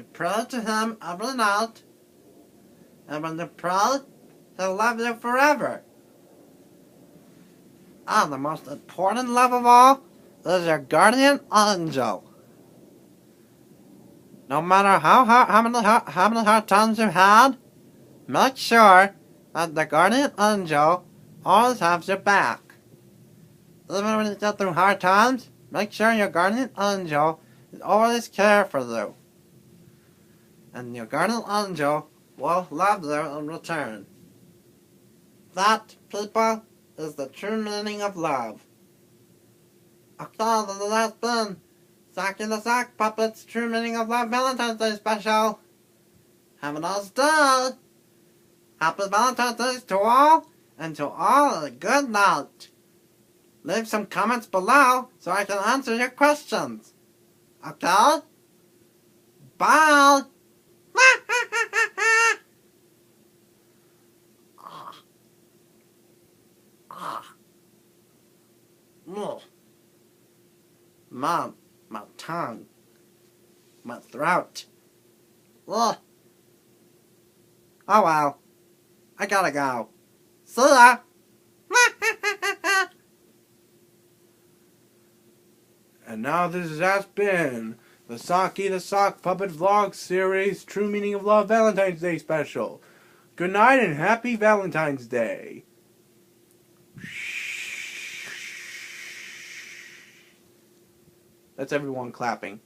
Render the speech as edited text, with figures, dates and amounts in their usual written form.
You pray to him every night, and when you pray, he'll love you forever. And the most important love of all is your guardian angel. No matter how many hard times you've had, make sure that the guardian angel always has your back. Even when you get through hard times, make sure your guardian angel is always care for you. And your guardian angel will love you in return. That, people, is the true meaning of love. Okay, this has been Socky the Sock Puppet's True Meaning of Love Valentine's Day special. Have a nice day. Happy Valentine's Day to all, and to all a good night. Leave some comments below so I can answer your questions. Okay? Bye! Mom, my tongue, my throat. Ugh. Oh well, I gotta go. See ya! And now this has been the Socky the Sock Puppet Vlog Series True Meaning of Love Valentine's Day Special. Good night and happy Valentine's Day. That's everyone clapping.